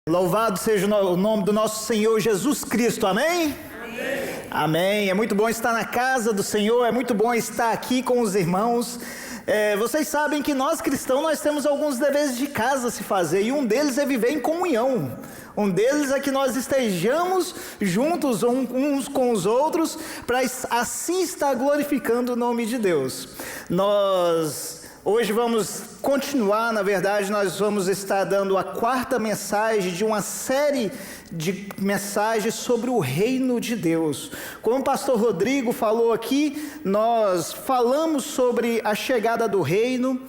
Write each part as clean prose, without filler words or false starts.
Louvado seja o nome do nosso Senhor Jesus Cristo, amém? Amém. Amém. É muito bom estar na casa do Senhor, é muito bom estar aqui com os irmãos. Vocês sabem que nós cristãos, nós temos alguns deveres de casa a se fazer, e um deles é viver em comunhão. Um deles é que nós estejamos juntos uns com os outros, para assim estar glorificando o nome de Deus. Hoje vamos continuar, na verdade, nós vamos estar dando a quarta mensagem de uma série de mensagens sobre o reino de Deus. Como o pastor Rodrigo falou aqui, nós falamos sobre a chegada do reino.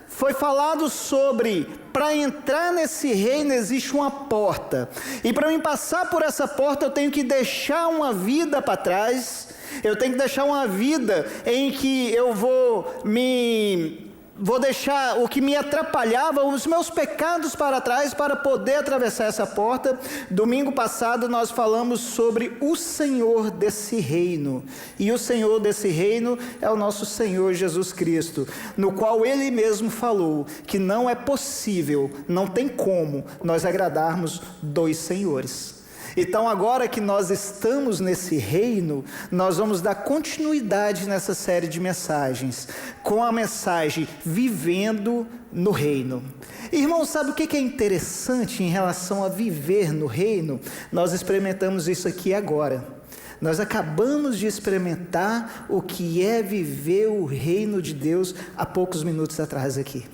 Foi falado sobre, para entrar nesse reino existe uma porta, e para mim passar por essa porta eu tenho que deixar uma vida para trás, eu tenho que deixar uma vida em que eu vou deixar o que me atrapalhava, os meus pecados para trás, para poder atravessar essa porta. Domingo passado nós falamos sobre o Senhor desse reino, e o Senhor desse reino é o nosso Senhor Jesus Cristo, no qual Ele mesmo falou que não é possível, não tem como nós agradarmos dois senhores. Então agora que nós estamos nesse reino, nós vamos dar continuidade nessa série de mensagens, com a mensagem Vivendo no Reino. Irmão, sabe o que é interessante em relação a viver no reino? Nós experimentamos isso aqui agora. Nós acabamos de experimentar o que é viver o reino de Deus há poucos minutos atrás aqui,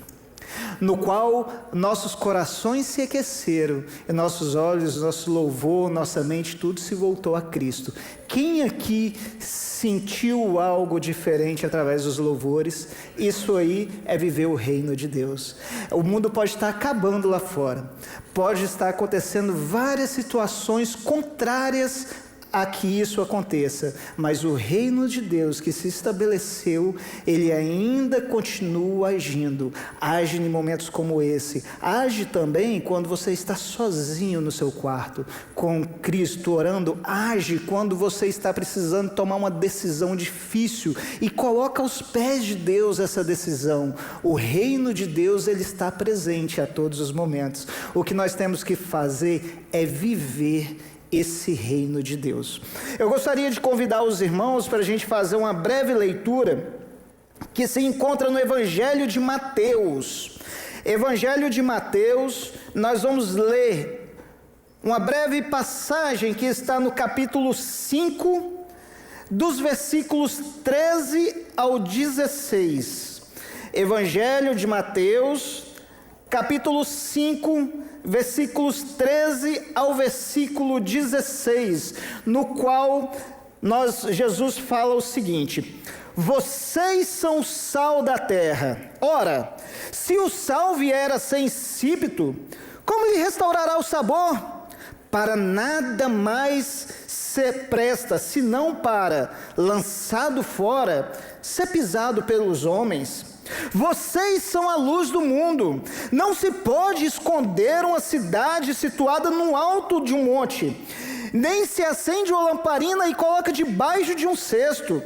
no qual nossos corações se aqueceram, e nossos olhos, nosso louvor, nossa mente, tudo se voltou a Cristo. Quem aqui sentiu algo diferente através dos louvores? Isso aí é viver o reino de Deus. O mundo pode estar acabando lá fora, pode estar acontecendo várias situações contrárias a que isso aconteça, mas o reino de Deus que se estabeleceu, ele ainda continua agindo, age em momentos como esse, age também quando você está sozinho no seu quarto, com Cristo orando, age quando você está precisando tomar uma decisão difícil, e coloca aos pés de Deus essa decisão. O reino de Deus, ele está presente a todos os momentos. O que nós temos que fazer é viver esse reino de Deus. Eu gostaria de convidar os irmãos para a gente fazer uma breve leitura que se encontra no Evangelho de Mateus. Evangelho de Mateus, nós vamos ler uma breve passagem que está no capítulo 5, dos versículos 13 ao 16. Evangelho de Mateus, capítulo 5, versículos 13 ao versículo 16, no qual Jesus fala o seguinte: vocês são o sal da terra. Ora, se o sal vier a ser insípido, como lhe restaurará o sabor? Para nada mais se presta, senão para, lançado fora, ser pisado pelos homens. Vocês são a luz do mundo. Não se pode esconder uma cidade situada no alto de um monte, nem se acende uma lamparina e coloca debaixo de um cesto,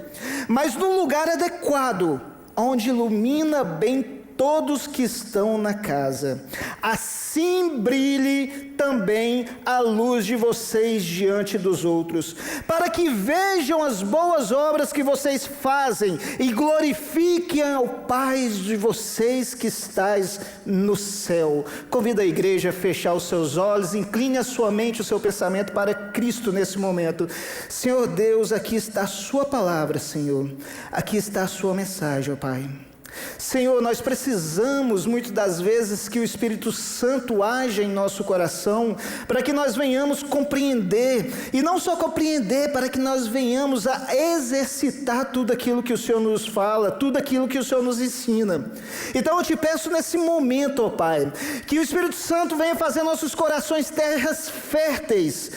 mas no lugar adequado, onde ilumina bem todos que estão na casa. Assim brilhe também a luz de vocês diante dos outros, para que vejam as boas obras que vocês fazem e glorifiquem ao Pai de vocês que estais no céu. Convido a igreja a fechar os seus olhos, incline a sua mente, o seu pensamento para Cristo nesse momento. Senhor Deus, aqui está a sua palavra, Senhor. Aqui está a sua mensagem, ó Pai. Senhor, nós precisamos muitas das vezes que o Espírito Santo haja em nosso coração, para que nós venhamos compreender, e não só compreender, para que nós venhamos a exercitar tudo aquilo que o Senhor nos fala, tudo aquilo que o Senhor nos ensina. Então eu te peço nesse momento, ó Pai, que o Espírito Santo venha fazer nossos corações terras férteis,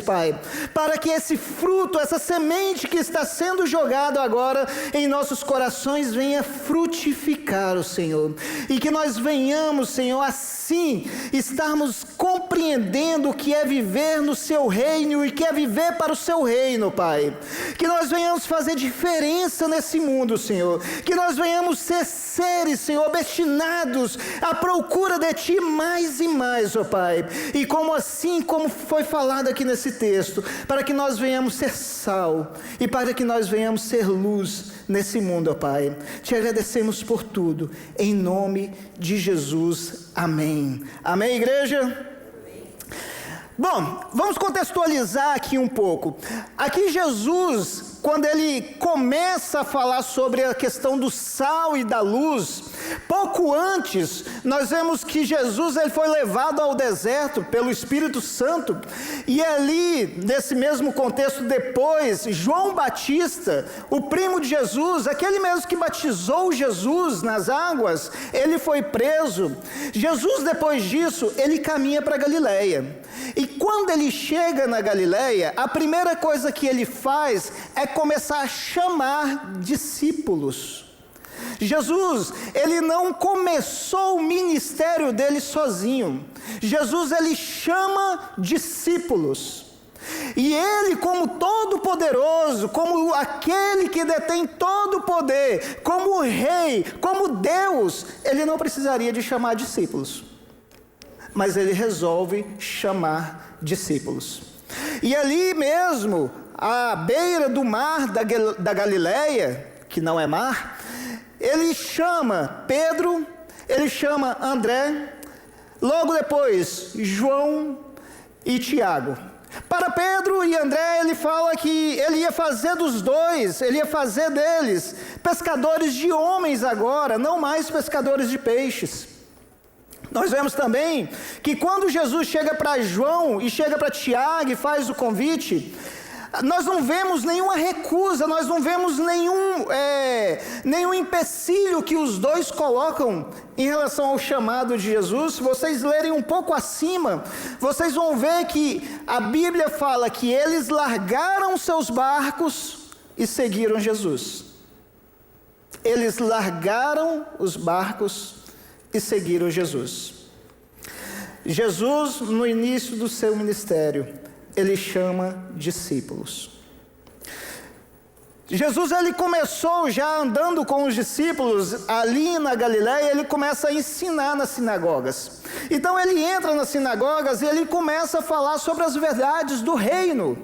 Pai, para que esse fruto, essa semente que está sendo jogado agora em nossos corações venha frutificar, o Senhor, e que nós venhamos, Senhor, assim estarmos compreendendo o que é viver no seu reino e o que é viver para o seu reino, Pai, que nós venhamos fazer diferença nesse mundo, Senhor, que nós venhamos ser seres, Senhor, destinados à procura de Ti mais e mais, ó Pai, e como assim, como foi falado aqui nesse texto, para que nós venhamos ser sal, e para que nós venhamos ser luz nesse mundo, ó Pai. Te agradecemos por tudo, em nome de Jesus, amém. Amém, igreja? Bom, vamos contextualizar aqui um pouco. Aqui Jesus, quando ele começa a falar sobre a questão do sal e da luz, pouco antes, nós vemos que Jesus ele foi levado ao deserto pelo Espírito Santo, e ali, nesse mesmo contexto depois, João Batista, o primo de Jesus, aquele mesmo que batizou Jesus nas águas, ele foi preso. Jesus, depois disso, ele caminha para Galileia. E quando ele chega na Galileia, a primeira coisa que ele faz é começar a chamar discípulos. Jesus, ele não começou o ministério dele sozinho. Jesus, ele chama discípulos. E ele, como todo-poderoso, como aquele que detém todo o poder, como o rei, como Deus, ele não precisaria de chamar discípulos. Mas ele resolve chamar discípulos. E ali mesmo, à beira do mar da Galileia, que não é mar, ele chama Pedro, ele chama André, logo depois João e Tiago. Para Pedro e André, ele fala que ele ia fazer dos dois, ele ia fazer deles pescadores de homens agora, não mais pescadores de peixes. Nós vemos também que quando Jesus chega para João e chega para Tiago e faz o convite, nós não vemos nenhuma recusa, nós não vemos nenhum empecilho que os dois colocam em relação ao chamado de Jesus. Se vocês lerem um pouco acima, vocês vão ver que a Bíblia fala que eles largaram seus barcos e seguiram Jesus. Eles largaram os barcos e seguiram Jesus. Jesus, no início do seu ministério, ele chama discípulos. Jesus, ele começou já andando com os discípulos ali na Galileia, ele começa a ensinar nas sinagogas. Então ele entra nas sinagogas e ele começa a falar sobre as verdades do reino.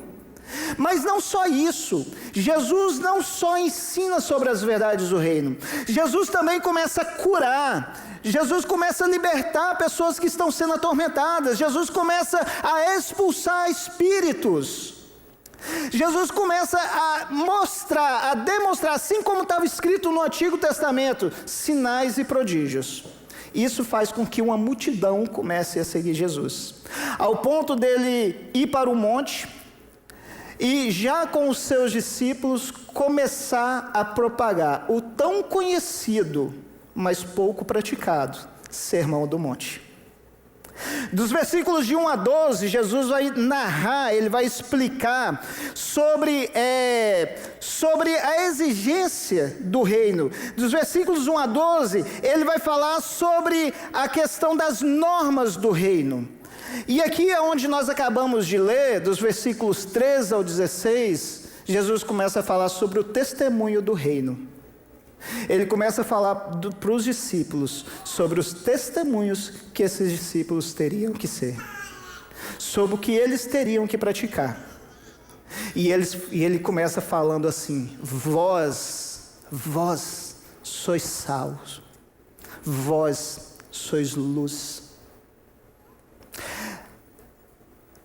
Mas não só isso, Jesus não só ensina sobre as verdades do reino, Jesus também começa a curar, Jesus começa a libertar pessoas que estão sendo atormentadas, Jesus começa a expulsar espíritos, Jesus começa a mostrar, a demonstrar, assim como estava escrito no Antigo Testamento, sinais e prodígios. Isso faz com que uma multidão comece a seguir Jesus, ao ponto dele ir para o monte, e já com os seus discípulos começar a propagar o tão conhecido, mas pouco praticado, Sermão do Monte. Dos versículos de 1 a 12, Jesus vai narrar, ele vai explicar sobre a exigência do reino. Dos versículos 1 a 12, ele vai falar sobre a questão das normas do reino. E aqui é onde nós acabamos de ler, dos versículos 13 ao 16, Jesus começa a falar sobre o testemunho do reino. Ele começa a falar para os discípulos sobre os testemunhos que esses discípulos teriam que ser, sobre o que eles teriam que praticar. E ele começa falando assim: vós sois sal, vós sois luz.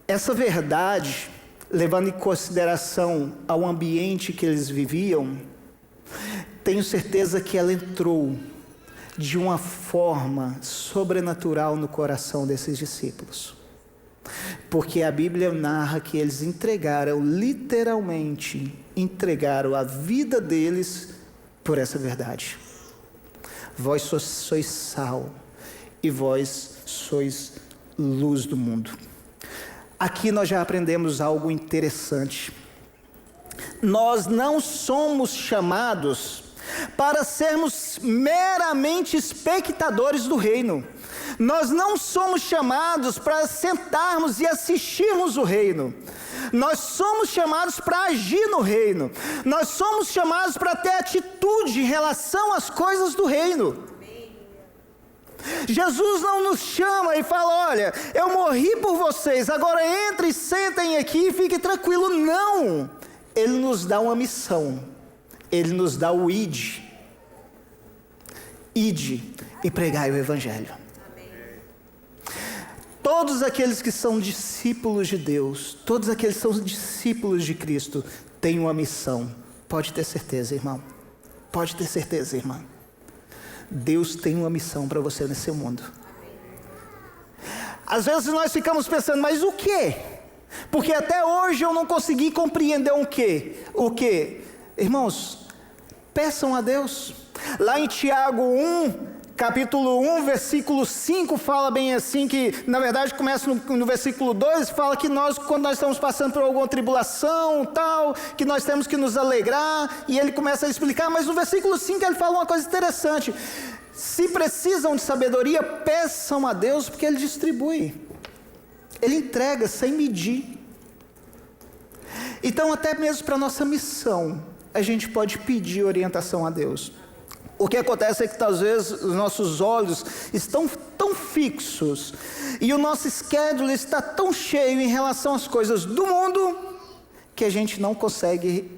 Essa verdade, levando em consideração ao ambiente que eles viviam, tenho certeza que ela entrou de uma forma sobrenatural no coração desses discípulos. Porque a Bíblia narra que eles literalmente entregaram a vida deles por essa verdade. Vós sois sal e vós sois luz do mundo. Aqui nós já aprendemos algo interessante. Nós não somos chamados para sermos meramente espectadores do reino. Nós não somos chamados para sentarmos e assistirmos o reino. Nós somos chamados para agir no reino. Nós somos chamados para ter atitude em relação às coisas do reino. Jesus não nos chama e fala: olha, eu morri por vocês, agora entrem e sentem aqui e fiquem tranquilos. Não! Ele nos dá uma missão. Ele nos dá o ide. Ide e pregai o evangelho. Todos aqueles que são discípulos de Deus, todos aqueles que são discípulos de Cristo, têm uma missão. Pode ter certeza, irmão. Pode ter certeza, irmã. Deus tem uma missão para você nesse mundo. Às vezes nós ficamos pensando, mas o quê? Porque até hoje eu não consegui compreender o quê? O quê? Irmãos, peçam a Deus. Lá em Tiago 1, capítulo 1, versículo 5, fala bem assim, que na verdade começa no versículo 2, fala que nós, quando nós estamos passando por alguma tribulação, tal, que nós temos que nos alegrar, e ele começa a explicar, mas no versículo 5 ele fala uma coisa interessante: se precisam de sabedoria, peçam a Deus, porque Ele distribui, Ele entrega sem medir. Então até mesmo para a nossa missão, a gente pode pedir orientação a Deus. O que acontece é que às vezes os nossos olhos estão tão fixos e o nosso schedule está tão cheio em relação às coisas do mundo que a gente não consegue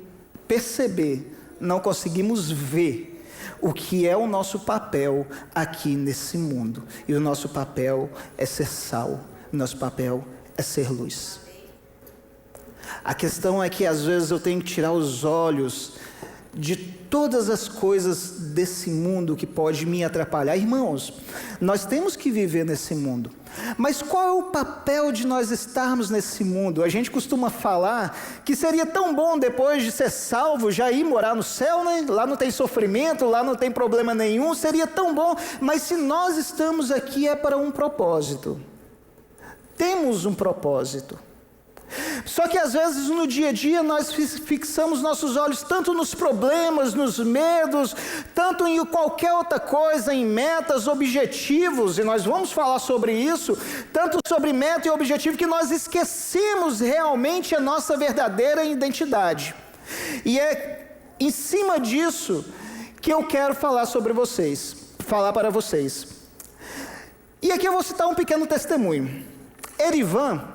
perceber, não conseguimos ver o que é o nosso papel aqui nesse mundo. E o nosso papel é ser sal, o nosso papel é ser luz. A questão é que às vezes eu tenho que tirar os olhos de todas as coisas desse mundo que pode me atrapalhar. Irmãos, nós temos que viver nesse mundo, mas qual é o papel de nós estarmos nesse mundo? A gente costuma falar que seria tão bom depois de ser salvo já ir morar no céu, né? Lá não tem sofrimento, lá não tem problema nenhum, seria tão bom. Mas se nós estamos aqui é para um propósito. Temos um propósito. Só que às vezes no dia a dia nós fixamos nossos olhos tanto nos problemas, nos medos, tanto em qualquer outra coisa, em metas, objetivos, e nós vamos falar sobre isso, tanto sobre meta e objetivo, que nós esquecemos realmente a nossa verdadeira identidade. E é em cima disso que eu quero falar para vocês. E aqui eu vou citar um pequeno testemunho. Erivan,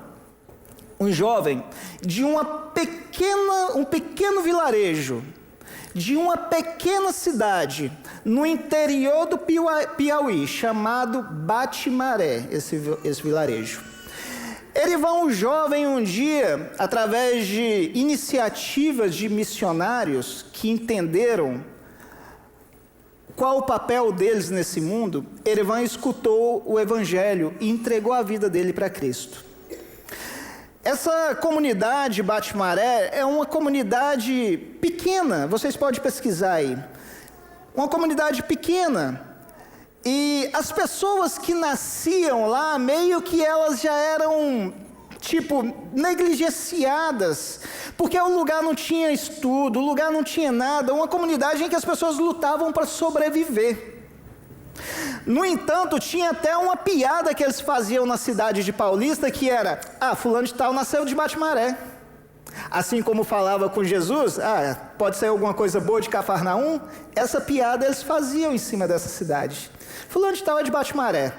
um jovem de um pequeno vilarejo, de uma pequena cidade, no interior do Piauí, chamado Batimaré, esse vilarejo. Erivan, um jovem, um dia, através de iniciativas de missionários que entenderam qual o papel deles nesse mundo, Erivan escutou o Evangelho e entregou a vida dele para Cristo. Essa comunidade Batimaré é uma comunidade pequena, vocês podem pesquisar aí. Uma comunidade pequena. E as pessoas que nasciam lá, meio que elas já eram, negligenciadas, porque o lugar não tinha estudo, o lugar não tinha nada, uma comunidade em que as pessoas lutavam para sobreviver. No entanto, tinha até uma piada que eles faziam na cidade de Paulista, que era: fulano de tal nasceu de Batimaré. Assim como falava com Jesus, pode ser alguma coisa boa de Cafarnaum. Essa piada eles faziam em cima dessa cidade. Fulano de tal é de Batimaré.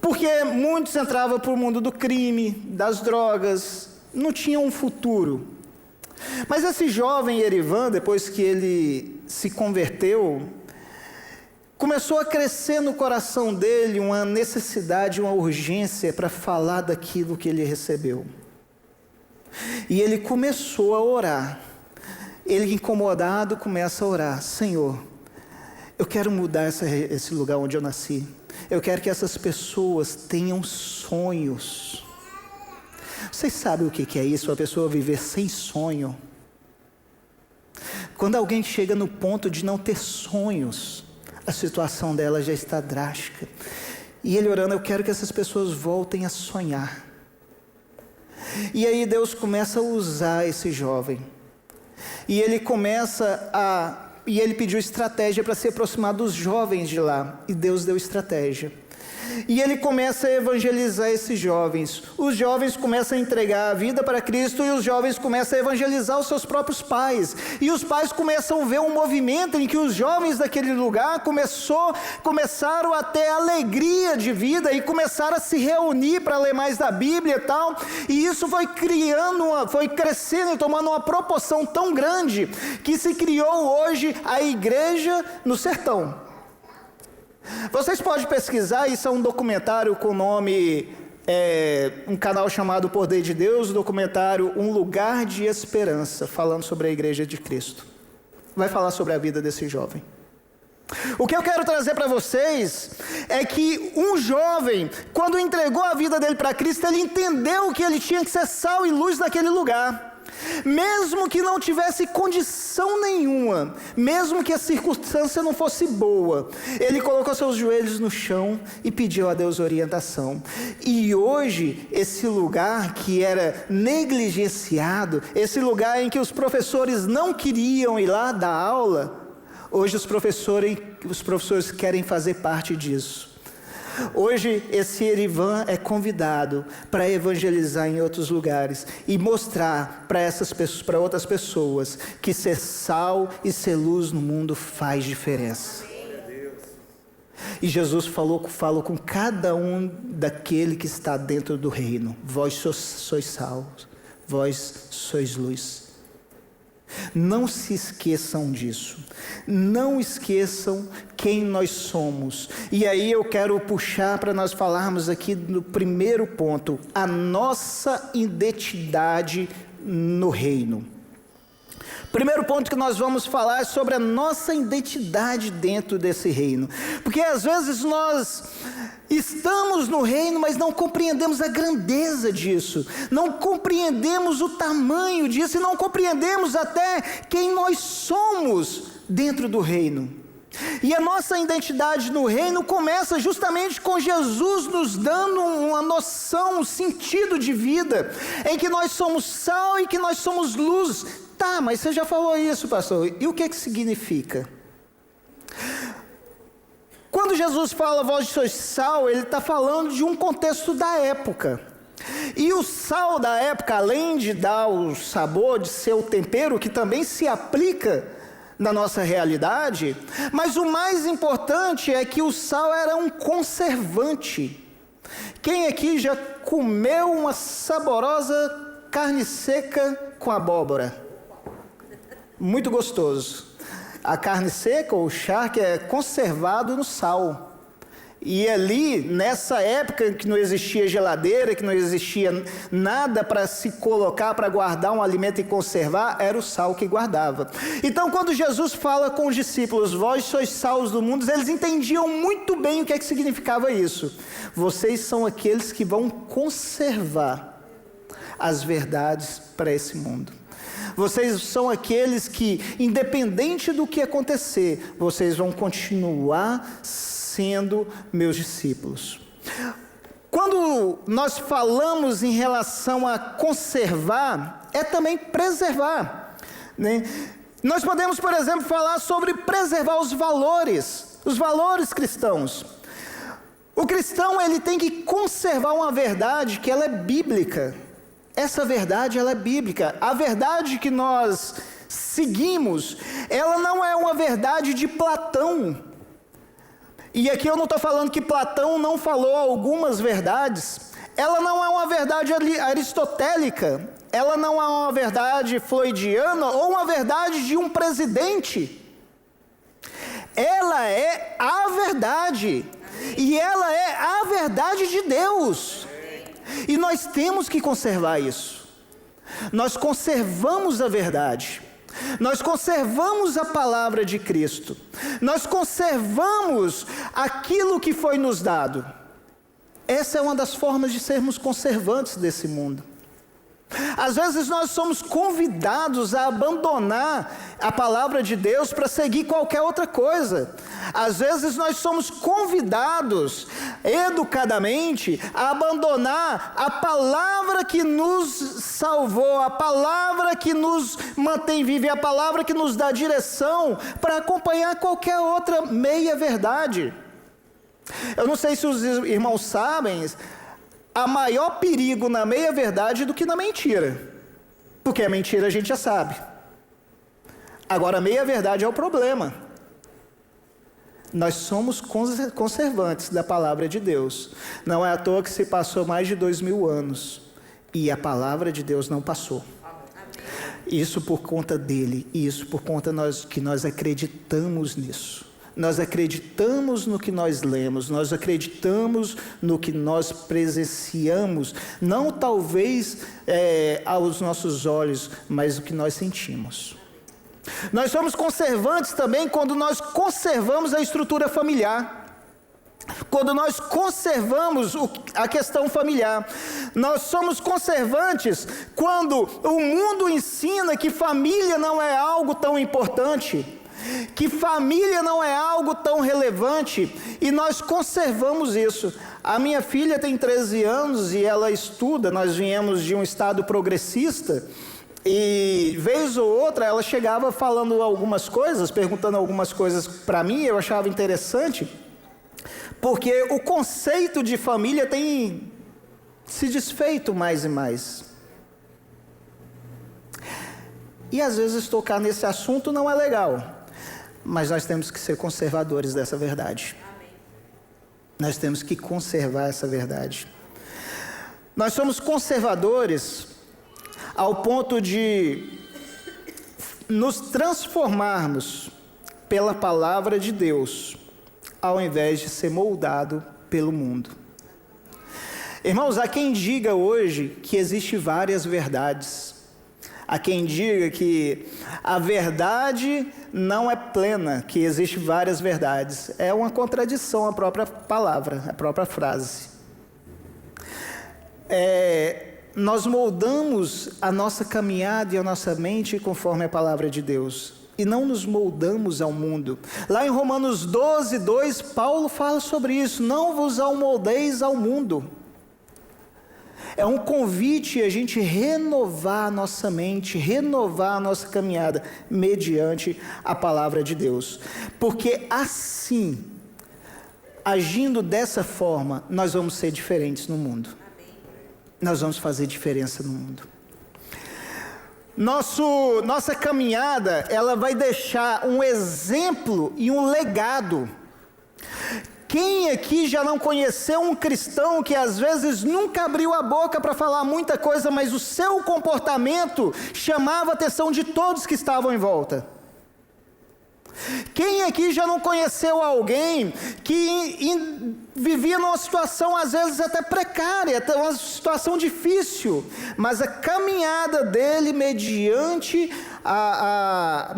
Porque muitos entravam para o mundo do crime, das drogas, não tinham um futuro. Mas esse jovem Erivan, depois que ele se converteu, começou a crescer no coração dele uma necessidade, uma urgência para falar daquilo que ele recebeu. E ele começou a orar. Ele, incomodado, começa a orar: Senhor, eu quero mudar esse lugar onde eu nasci. Eu quero que essas pessoas tenham sonhos. Vocês sabem o que é isso, a pessoa viver sem sonho? Quando alguém chega no ponto de não ter sonhos, a situação dela já está drástica. E ele orando: eu quero que essas pessoas voltem a sonhar. E aí Deus começa a usar esse jovem. E ele pediu estratégia para se aproximar dos jovens de lá. E Deus deu estratégia. E ele começa a evangelizar esses jovens. Os jovens começam a entregar a vida para Cristo, e os jovens começam a evangelizar os seus próprios pais. E os pais começam a ver um movimento em que os jovens daquele lugar começaram a ter alegria de vida e começaram a se reunir para ler mais da Bíblia e tal. E isso foi crescendo e tomando uma proporção tão grande que se criou hoje a igreja no sertão. Vocês podem pesquisar, isso é um documentário com o nome, um canal chamado Poder de Deus, o documentário Um Lugar de Esperança, falando sobre a Igreja de Cristo. Vai falar sobre a vida desse jovem. O que eu quero trazer para vocês é que um jovem, quando entregou a vida dele para Cristo, ele entendeu que ele tinha que ser sal e luz naquele lugar. Mesmo que não tivesse condição nenhuma, mesmo que a circunstância não fosse boa, ele colocou seus joelhos no chão e pediu a Deus orientação. E hoje, esse lugar que era negligenciado, esse lugar em que os professores não queriam ir lá dar aula, hoje os professores querem fazer parte disso. Hoje esse Erivan é convidado para evangelizar em outros lugares e mostrar para outras pessoas que ser sal e ser luz no mundo faz diferença. E Jesus falou com cada um daquele que está dentro do reino: vós sois sal, vós sois luz. Não se esqueçam disso, não esqueçam quem nós somos. E aí eu quero puxar para nós falarmos aqui no primeiro ponto: a nossa identidade no reino. Primeiro ponto que nós vamos falar é sobre a nossa identidade dentro desse reino. Porque às vezes nós estamos no reino, mas não compreendemos a grandeza disso, não compreendemos o tamanho disso, e não compreendemos até quem nós somos dentro do reino. E a nossa identidade no reino começa justamente com Jesus nos dando uma noção, um sentido de vida, em que nós somos sal e que nós somos luz. Tá, mas você já falou isso, pastor, e o que significa? Quando Jesus fala vós sois sal, ele está falando de um contexto da época. E o sal da época, além de dar o sabor, de ser o tempero, que também se aplica na nossa realidade, mas o mais importante é que o sal era um conservante. Quem aqui já comeu uma saborosa carne seca com abóbora? Muito gostoso. A carne seca ou charque é conservado no sal. E ali, nessa época que não existia geladeira, que não existia nada para se colocar, para guardar um alimento e conservar, era o sal que guardava. Então, quando Jesus fala com os discípulos, vós sois sal do mundo, eles entendiam muito bem o que significava isso. Vocês são aqueles que vão conservar as verdades para esse mundo. Vocês são aqueles que, independente do que acontecer, vocês vão continuar sendo meus discípulos. Quando nós falamos em relação a conservar, é também preservar, né? Nós podemos, por exemplo, falar sobre preservar os valores cristãos. O cristão, ele tem que conservar uma verdade que ela é bíblica. Essa verdade, ela é bíblica. A verdade que nós seguimos, ela não é uma verdade de Platão. E aqui eu não estou falando que Platão não falou algumas verdades. Ela não é uma verdade aristotélica. Ela não é uma verdade floydiana ou uma verdade de um presidente. Ela é a verdade. E ela é a verdade de Deus. E nós temos que conservar isso. Nós conservamos a verdade. nós conservamos a palavra de Cristo, nós conservamos aquilo que foi nos dado. Essa é uma das formas de sermos conservantes desse mundo. Às vezes nós somos convidados a abandonar a palavra de Deus para seguir qualquer outra coisa. Às vezes nós somos convidados, educadamente, a abandonar a palavra que nos salvou, a palavra que nos mantém vivo, a palavra que nos dá direção, para acompanhar qualquer outra meia-verdade. Eu não sei se os irmãos sabem, há maior perigo na meia-verdade do que na mentira. Porque a mentira a gente já sabe. Agora, a meia-verdade é o problema. Nós somos conservantes da palavra de Deus. Não é à toa que se passou mais de 2000 anos e a palavra de Deus não passou. Isso por conta dele, e isso por conta que nós acreditamos nisso. Nós acreditamos no que nós lemos, nós acreditamos no que nós presenciamos, não talvez aos nossos olhos, mas o que nós sentimos. Nós somos conservantes também quando nós conservamos a estrutura familiar, quando nós conservamos a questão familiar. Nós somos conservantes quando o mundo ensina que família não é algo tão importante, que família não é algo tão relevante, e nós conservamos isso. A minha filha tem 13 anos e ela estuda, nós viemos de um estado progressista, e vez ou outra ela chegava falando algumas coisas, perguntando algumas coisas para mim, eu achava interessante, porque o conceito de família tem se desfeito mais e mais. E às vezes tocar nesse assunto não é legal. Mas nós temos que ser conservadores dessa verdade. Amém. Nós temos que conservar essa verdade. Nós somos conservadores ao ponto de nos transformarmos pela palavra de Deus, ao invés de ser moldado pelo mundo. Irmãos, há quem diga hoje que existem várias verdades. Há quem diga que a verdade não é plena, que existem várias verdades. É uma contradição a própria palavra, a própria frase. Nós moldamos a nossa caminhada e a nossa mente conforme a palavra de Deus, e não nos moldamos ao mundo. Lá em Romanos 12, 2, Paulo fala sobre isso: não vos amoldeis ao mundo. É um convite a gente renovar a nossa mente, renovar a nossa caminhada, mediante a palavra de Deus. Porque assim, agindo dessa forma, nós vamos ser diferentes no mundo. Nós vamos fazer diferença no mundo. Nossa caminhada, ela vai deixar um exemplo e um legado. Quem aqui já não conheceu um cristão que às vezes nunca abriu a boca para falar muita coisa, mas o seu comportamento chamava a atenção de todos que estavam em volta? Quem aqui já não conheceu alguém que vivia numa situação às vezes até precária, até uma situação difícil, mas a caminhada dele mediante a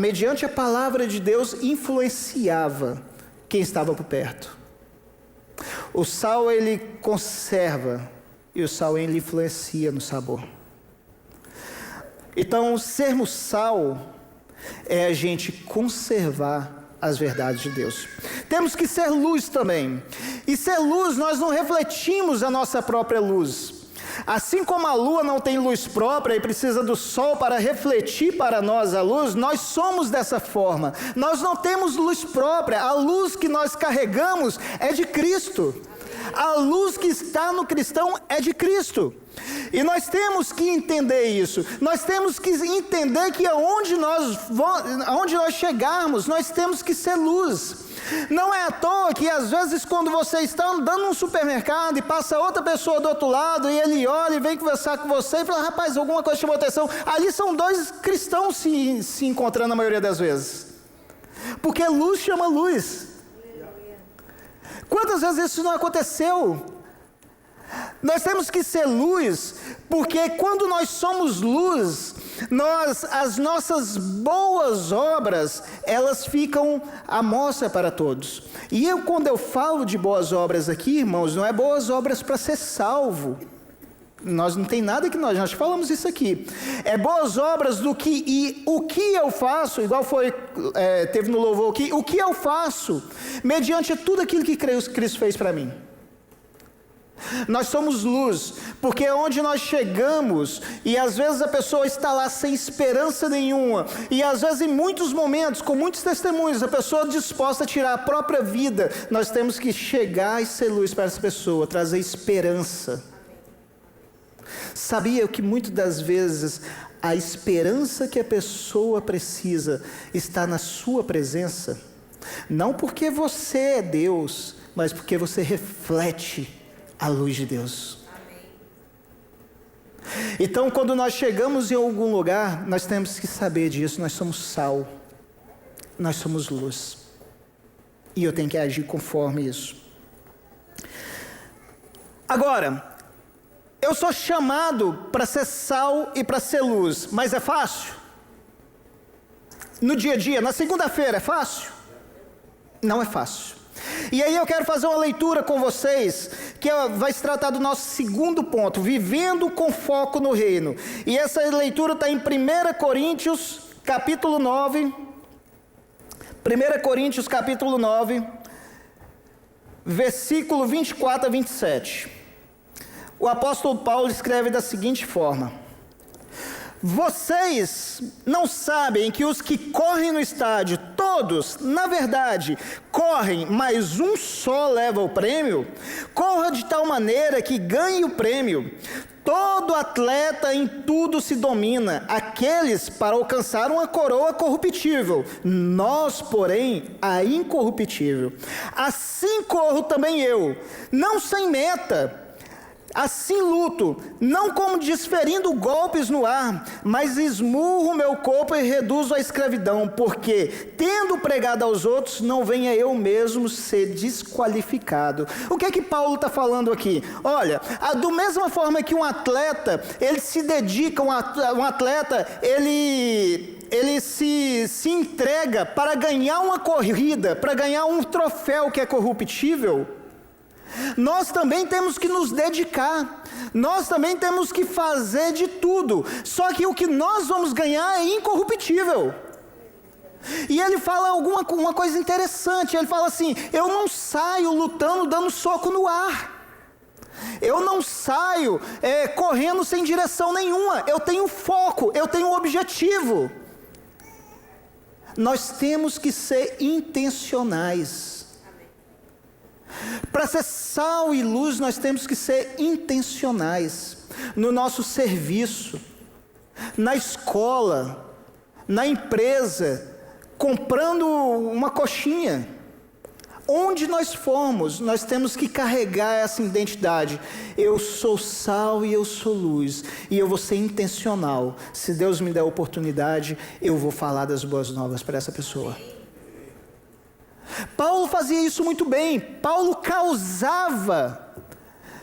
palavra de Deus influenciava quem estava por perto? O sal ele conserva e o sal ele influencia no sabor. Então, sermos sal é a gente conservar as verdades de Deus. Temos que ser luz também. E ser luz, nós não refletimos a nossa própria luz. Assim como a lua não tem luz própria e precisa do sol para refletir para nós a luz, nós somos dessa forma. Nós não temos luz própria. A luz que nós carregamos é de Cristo. A luz que está no cristão é de Cristo. E nós temos que entender isso. Nós temos que entender que aonde nós chegarmos, nós temos que ser luz. Não é à toa que às vezes quando você está andando num supermercado e passa outra pessoa do outro lado e ele olha e vem conversar com você e fala: rapaz, alguma coisa chamou atenção. Ali são dois cristãos se encontrando a maioria das vezes. Porque luz chama luz. Quantas vezes isso não aconteceu? Nós temos que ser luz, porque quando nós somos luz, as nossas boas obras, elas ficam à mostra para todos. E quando eu falo de boas obras aqui, irmãos, não é boas obras para ser salvo. Nós não tem nada que nós falamos isso aqui. É boas obras do que, e o que eu faço, igual teve no louvor aqui, o que eu faço, mediante tudo aquilo que Cristo fez para mim. Nós somos luz, porque é onde nós chegamos, e às vezes a pessoa está lá sem esperança nenhuma, e às vezes em muitos momentos, com muitos testemunhos, a pessoa disposta a tirar a própria vida, nós temos que chegar e ser luz para essa pessoa, trazer esperança. Sabia que muitas das vezes a esperança que a pessoa precisa está na sua presença? Não porque você é Deus, mas porque você reflete a luz de Deus. Então, quando nós chegamos em algum lugar, nós temos que saber disso. Nós somos sal, nós somos luz, e eu tenho que agir conforme isso. Agora, eu sou chamado para ser sal e para ser luz, mas é fácil? No dia a dia, na segunda-feira, é fácil? Não é fácil. E aí eu quero fazer uma leitura com vocês, que vai se tratar do nosso segundo ponto, vivendo com foco no reino. E essa leitura está em 1 Coríntios, capítulo 9. 1 Coríntios, capítulo 9, versículo 24 a 27. O apóstolo Paulo escreve da seguinte forma: vocês não sabem que os que correm no estádio, todos, na verdade, correm, mas um só leva o prêmio? Corra de tal maneira que ganhe o prêmio. Todo atleta em tudo se domina, aqueles para alcançar uma coroa corruptível, nós, porém, a incorruptível. Assim corro também eu, não sem meta. Assim luto, não como desferindo golpes no ar, mas esmurro meu corpo e reduzo a escravidão, porque, tendo pregado aos outros, não venha eu mesmo ser desqualificado. O que é que Paulo está falando aqui? Olha, da mesma forma que um atleta, ele se dedica, um atleta, ele se entrega para ganhar uma corrida, para ganhar um troféu que é corruptível, nós também temos que nos dedicar, nós também temos que fazer de tudo, só que o que nós vamos ganhar é incorruptível. E ele fala uma coisa interessante, ele fala assim: eu não saio lutando dando soco no ar, eu não saio correndo sem direção nenhuma, eu tenho foco, eu tenho objetivo. Nós temos que ser intencionais. Para ser sal e luz, nós temos que ser intencionais no nosso serviço, na escola, na empresa, comprando uma coxinha. Onde nós formos, nós temos que carregar essa identidade. Eu sou sal e eu sou luz, e eu vou ser intencional. Se Deus me der a oportunidade, eu vou falar das boas novas para essa pessoa. Paulo fazia isso muito bem. Paulo causava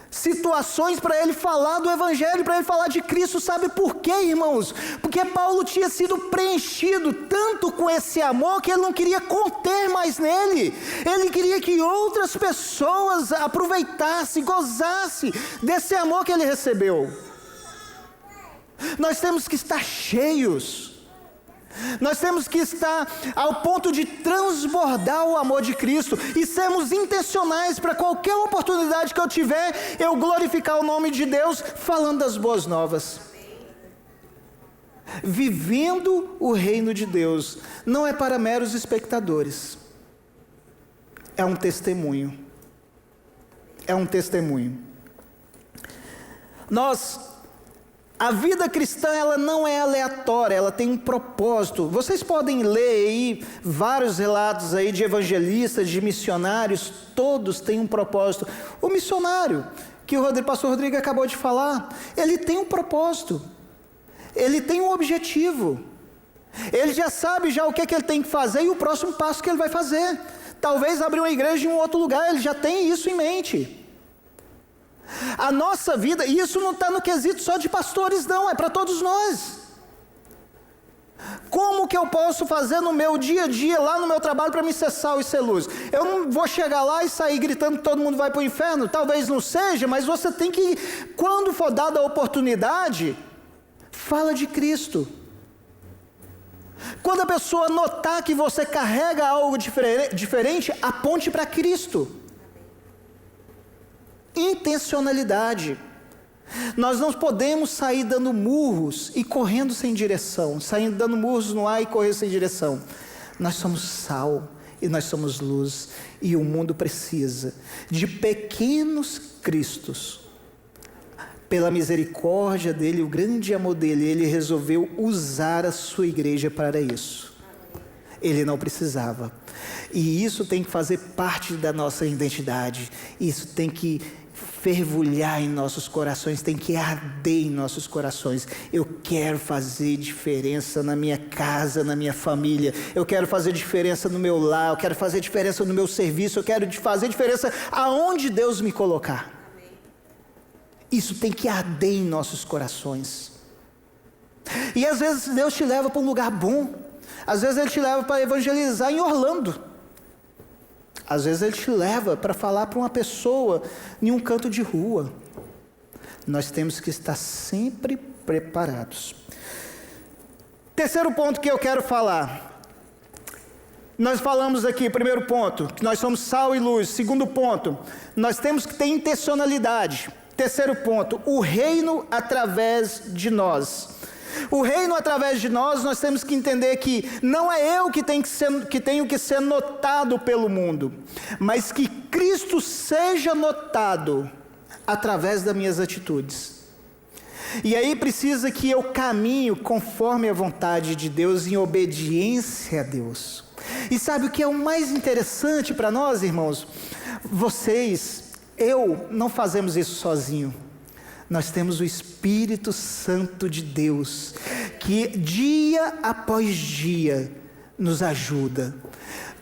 situações para ele falar do Evangelho, para ele falar de Cristo. Sabe por quê, irmãos? Porque Paulo tinha sido preenchido tanto com esse amor que ele não queria conter mais nele. Ele queria que outras pessoas aproveitassem, gozassem desse amor que ele recebeu. Nós temos que estar cheios. Nós temos que estar ao ponto de transbordar o amor de Cristo e sermos intencionais para qualquer oportunidade que eu tiver, eu glorificar o nome de Deus falando das boas novas. Vivendo o reino de Deus não é para meros espectadores, é um testemunho. É um testemunho. A vida cristã, ela não é aleatória, ela tem um propósito. Vocês podem ler aí vários relatos aí de evangelistas, de missionários, todos têm um propósito. O missionário, que o pastor Rodrigo acabou de falar, ele tem um propósito, ele tem um objetivo, ele já sabe já o que ele tem que fazer e o próximo passo que ele vai fazer. Talvez abrir uma igreja em um outro lugar, ele já tem isso em mente. A nossa vida, e isso não está no quesito só de pastores não, é para todos nós. Como que eu posso fazer no meu dia a dia, lá no meu trabalho, para me ser sal e ser luz? Eu não vou chegar lá e sair gritando que todo mundo vai para o inferno, talvez não seja, mas você tem que, quando for dada a oportunidade, fala de Cristo. Quando a pessoa notar que você carrega algo diferente, aponte para Cristo. Intencionalidade. Nós não podemos sair dando murros e correndo sem direção, saindo dando murros no ar e correndo sem direção. Nós somos sal e nós somos luz, e o mundo precisa de pequenos cristos. Pela misericórdia dele, o grande amor dele, ele resolveu usar a sua igreja para isso. Ele não precisava. E isso tem que fazer parte da nossa identidade. Isso tem que fervulhar em nossos corações, tem que arder em nossos corações. Eu quero fazer diferença na minha casa, na minha família. Eu quero fazer diferença no meu lar. Eu quero fazer diferença no meu serviço. Eu quero fazer diferença aonde Deus me colocar. Isso tem que arder em nossos corações. E às vezes Deus te leva para um lugar bom. Às vezes Ele te leva para evangelizar em Orlando. Às vezes Ele te leva para falar para uma pessoa em um canto de rua. Nós temos que estar sempre preparados. Terceiro ponto que eu quero falar. Nós falamos aqui, primeiro ponto, que nós somos sal e luz. Segundo ponto, nós temos que ter intencionalidade. Terceiro ponto, o reino através de nós. O reino através de nós temos que entender que não é eu que tenho que ser notado pelo mundo, mas que Cristo seja notado através das minhas atitudes. E aí precisa que eu caminhe conforme a vontade de Deus, em obediência a Deus. E sabe o que é o mais interessante para nós, irmãos? Eu não fazemos isso sozinho. Nós temos o Espírito Santo de Deus, que dia após dia nos ajuda,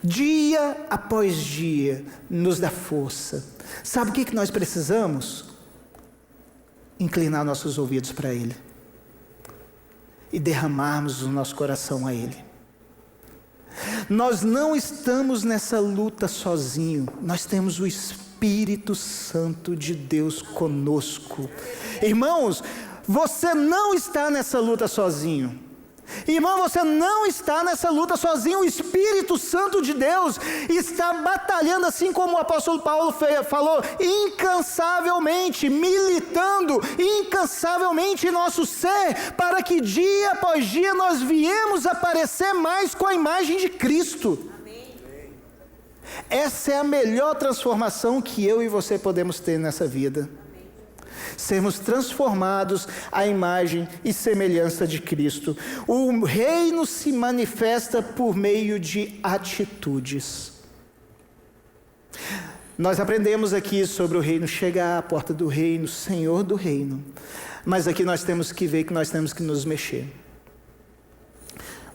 dia após dia nos dá força. Sabe o que nós precisamos? Inclinar nossos ouvidos para Ele e derramarmos o nosso coração a Ele. Nós não estamos nessa luta sozinho, nós temos o Espírito Santo de Deus conosco. Irmãos, você não está nessa luta sozinho. Irmão, você não está nessa luta sozinho. O Espírito Santo de Deus está batalhando, assim como o apóstolo Paulo falou, incansavelmente, militando incansavelmente em nosso ser, para que dia após dia nós viemos a parecer mais com a imagem de Cristo. Amém. Essa é a melhor transformação que eu e você podemos ter nessa vida. Sermos transformados à imagem e semelhança de Cristo. O reino se manifesta por meio de atitudes. Nós aprendemos aqui sobre o reino chegar à porta do reino, Senhor do reino. Mas aqui nós temos que ver que nós temos que nos mexer.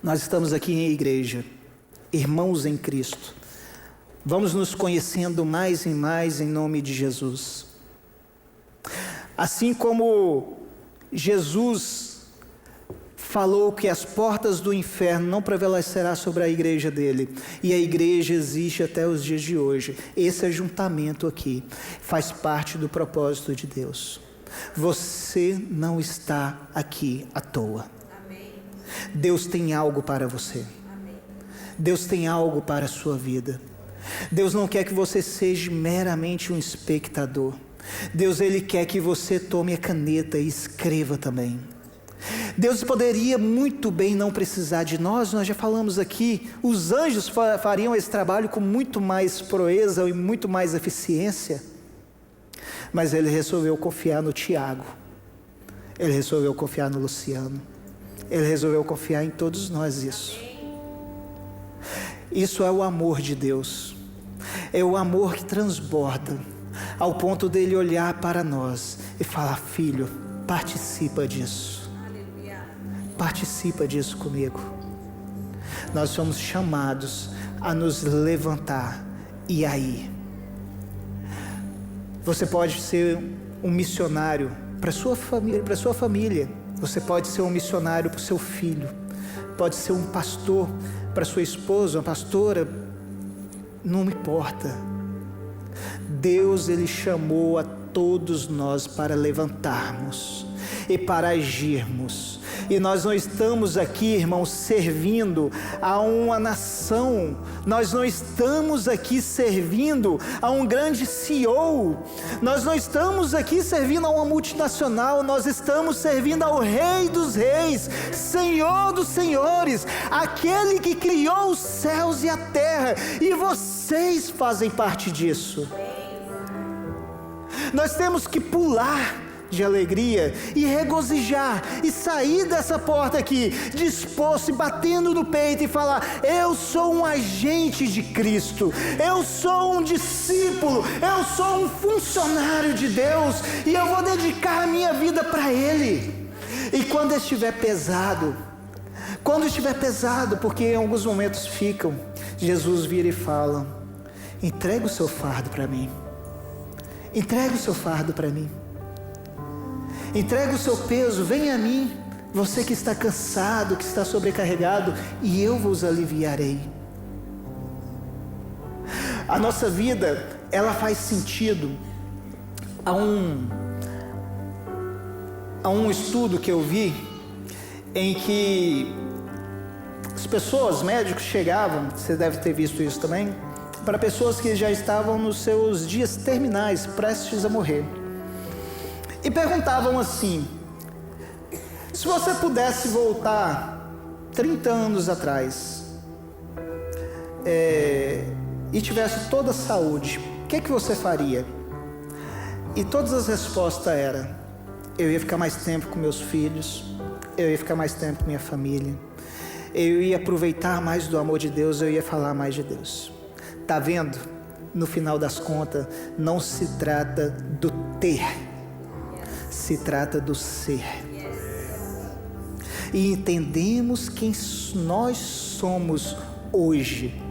Nós estamos aqui em igreja, irmãos em Cristo. Vamos nos conhecendo mais e mais em nome de Jesus. Assim como Jesus falou que as portas do inferno não prevalecerá sobre a igreja dele, e a igreja existe até os dias de hoje. Esse ajuntamento aqui faz parte do propósito de Deus. Você não está aqui à toa. Amém. Deus tem algo para você. Amém. Deus tem algo para a sua vida. Deus não quer que você seja meramente um espectador. Deus, Ele quer que você tome a caneta e escreva também. Deus poderia muito bem não precisar de nós já falamos aqui, os anjos fariam esse trabalho com muito mais proeza e muito mais eficiência, mas Ele resolveu confiar no Tiago, Ele resolveu confiar no Luciano, Ele resolveu confiar em todos nós Isso é o amor de Deus, é o amor que transborda, ao ponto dele olhar para nós e falar: filho, participa disso. Aleluia. Participa disso comigo. Nós somos chamados a nos levantar. E aí? Você pode ser um missionário para sua família, Você pode ser um missionário para o seu filho, pode ser um pastor para sua esposa, uma pastora, não importa. Deus, Ele chamou a todos nós para levantarmos e para agirmos. E nós não estamos aqui, irmãos, servindo a uma nação, nós não estamos aqui servindo a um grande CEO, nós não estamos aqui servindo a uma multinacional, nós estamos servindo ao Rei dos Reis, Senhor dos Senhores, aquele que criou os céus e a terra, e vocês fazem parte disso. Nós temos que pular de alegria e regozijar e sair dessa porta aqui disposto e batendo no peito e falar: eu sou um agente de Cristo, eu sou um discípulo, eu sou um funcionário de Deus e eu vou dedicar a minha vida para Ele. E quando estiver pesado, porque em alguns momentos ficam, Jesus vira e fala: entrega o seu fardo para mim, entrega o seu fardo para mim, entrega o seu peso, venha a mim, você que está cansado, que está sobrecarregado, e eu vos aliviarei. A nossa vida, ela faz sentido. Há um estudo que eu vi, em que as pessoas, médicos chegavam, você deve ter visto isso também, para pessoas que já estavam nos seus dias terminais, prestes a morrer. E perguntavam assim: se você pudesse voltar 30 anos atrás, e tivesse toda a saúde, o que você faria? E todas as respostas eram: eu ia ficar mais tempo com meus filhos, eu ia ficar mais tempo com minha família, eu ia aproveitar mais do amor de Deus, eu ia falar mais de Deus. Tá vendo? No final das contas, não se trata do ter, se trata do ser. E entendemos quem nós somos hoje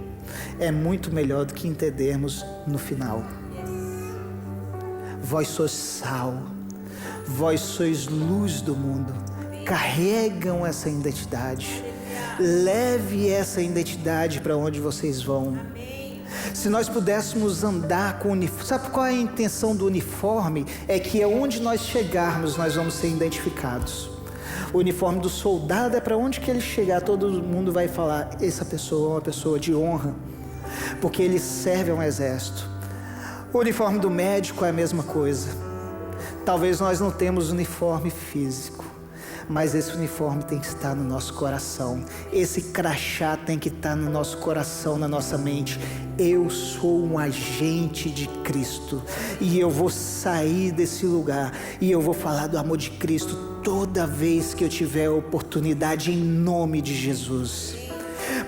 é muito melhor do que entendermos no final. Vós sois sal, vós sois luz do mundo. Carregam essa identidade, leve essa identidade para onde vocês vão. Se nós pudéssemos andar com uniforme, sabe qual é a intenção do uniforme? É que aonde nós chegarmos, nós vamos ser identificados. O uniforme do soldado é para onde que ele chegar, todo mundo vai falar: essa pessoa é uma pessoa de honra, porque ele serve a um exército. O uniforme do médico é a mesma coisa. Talvez nós não temos uniforme físico, mas esse uniforme tem que estar no nosso coração. Esse crachá tem que estar no nosso coração, na nossa mente. Eu sou um agente de Cristo e eu vou sair desse lugar e eu vou falar do amor de Cristo toda vez que eu tiver oportunidade, em nome de Jesus.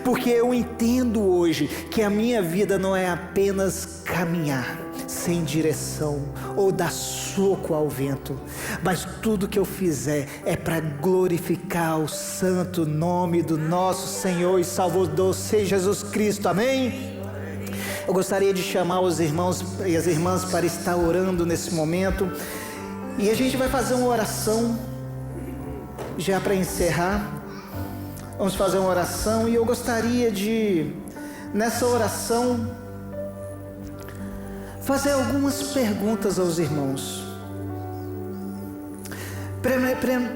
Porque eu entendo hoje que a minha vida não é apenas caminhar sem direção ou dar soco ao vento, mas tudo que eu fizer é para glorificar o santo nome do nosso Senhor e Salvador, Senhor Jesus Cristo. Amém? Eu gostaria de chamar os irmãos e as irmãs para estar orando nesse momento, e a gente vai fazer uma oração já para encerrar. Vamos fazer uma oração, e eu gostaria de, nessa oração, fazer algumas perguntas aos irmãos.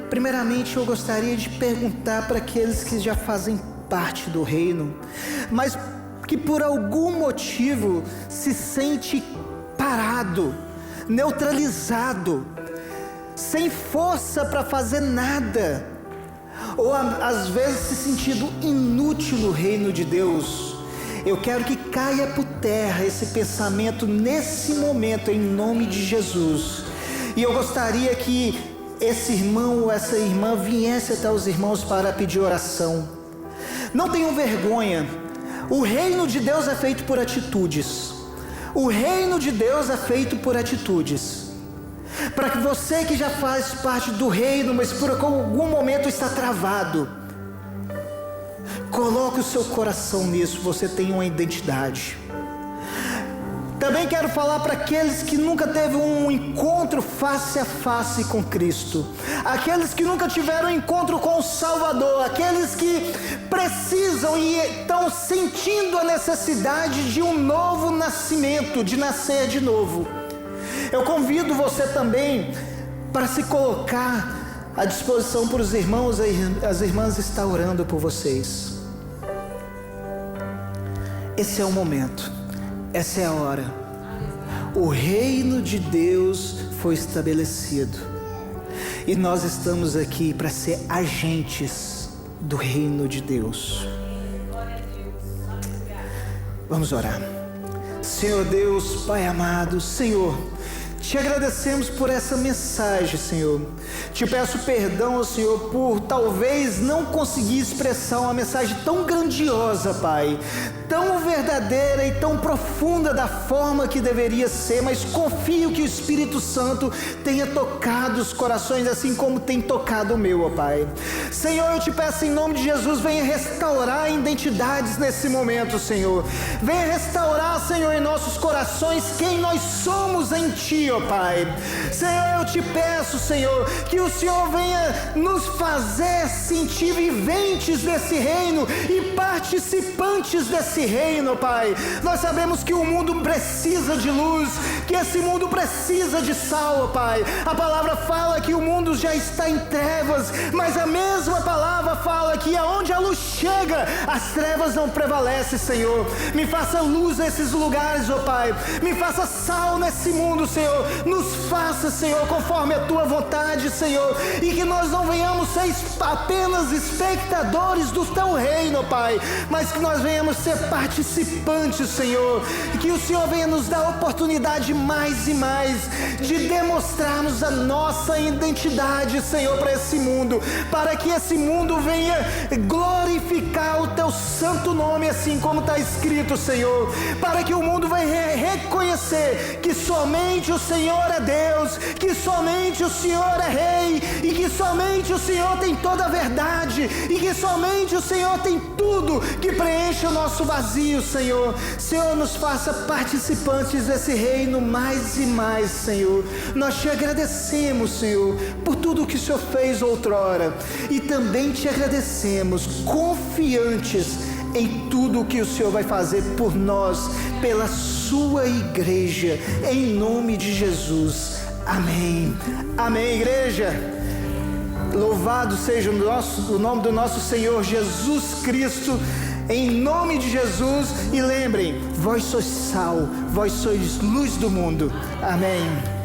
Primeiramente, eu gostaria de perguntar para aqueles que já fazem parte do reino, mas que por algum motivo se sente parado, neutralizado, sem força para fazer nada, ou às vezes se sentindo inútil no reino de Deus. Eu quero que caia por terra esse pensamento nesse momento, em nome de Jesus. E eu gostaria que esse irmão ou essa irmã viesse até os irmãos para pedir oração. Não tenham vergonha. O reino de Deus é feito por atitudes. O reino de Deus é feito por atitudes. Para que você que já faz parte do reino, mas por algum momento está travado, coloque o seu coração nisso. Você tem uma identidade. Também quero falar para aqueles que nunca teve um encontro face a face com Cristo, aqueles que nunca tiveram um encontro com o Salvador, aqueles que precisam e estão sentindo a necessidade de um novo nascimento, de nascer de novo. Eu convido você também para se colocar à disposição para os irmãos. As irmãs estão orando por vocês. Esse é o momento, essa é a hora. O reino de Deus foi estabelecido e nós estamos aqui para ser agentes do reino de Deus. Vamos orar. Senhor Deus, Pai amado, Senhor, te agradecemos por essa mensagem, Senhor. Te peço perdão, Senhor, por talvez não conseguir expressar uma mensagem tão grandiosa, Pai, tão verdadeira e tão profunda da forma que deveria ser, mas confio que o Espírito Santo tenha tocado os corações assim como tem tocado o meu, ó Pai. Senhor, eu te peço em nome de Jesus, venha restaurar identidades nesse momento, Senhor. Venha restaurar, Senhor, em nossos corações quem nós somos em Ti, ó Pai. Senhor, eu te peço, Senhor, que o Senhor venha nos fazer sentir viventes desse reino e participantes desse reino, Pai. Nós sabemos que o mundo precisa de luz, que esse mundo precisa de sal, Pai. A palavra fala que o mundo já está em trevas, mas a mesma palavra fala que aonde a luz chega, as trevas não prevalecem, Senhor. Me faça luz nesses lugares, ó Pai. Me faça sal nesse mundo, Senhor. Nos faça, Senhor, conforme a Tua vontade, Senhor, e que nós não venhamos ser apenas espectadores do Teu reino, Pai, mas que nós venhamos ser participantes, Senhor, e que o Senhor venha nos dar oportunidade mais e mais de demonstrarmos a nossa identidade, Senhor, para esse mundo, para que esse mundo venha glorificar o Teu santo nome, assim como está escrito, Senhor, para que o mundo venha reconhecer que somente o Senhor é Deus, que somente o Senhor é Rei, e que somente o Senhor tem toda a verdade, e que somente o Senhor tem tudo que preenche o nosso vazio, Senhor. Senhor, nos faça participantes desse reino mais e mais, Senhor. Nós te agradecemos, Senhor, por tudo que o Senhor fez outrora, e também te agradecemos, confiantes em tudo que o Senhor vai fazer por nós, pela sua igreja, em nome de Jesus. Amém. Amém, igreja. Louvado seja o nome do nosso Senhor Jesus Cristo, em nome de Jesus. E lembrem, vós sois sal, vós sois luz do mundo. Amém.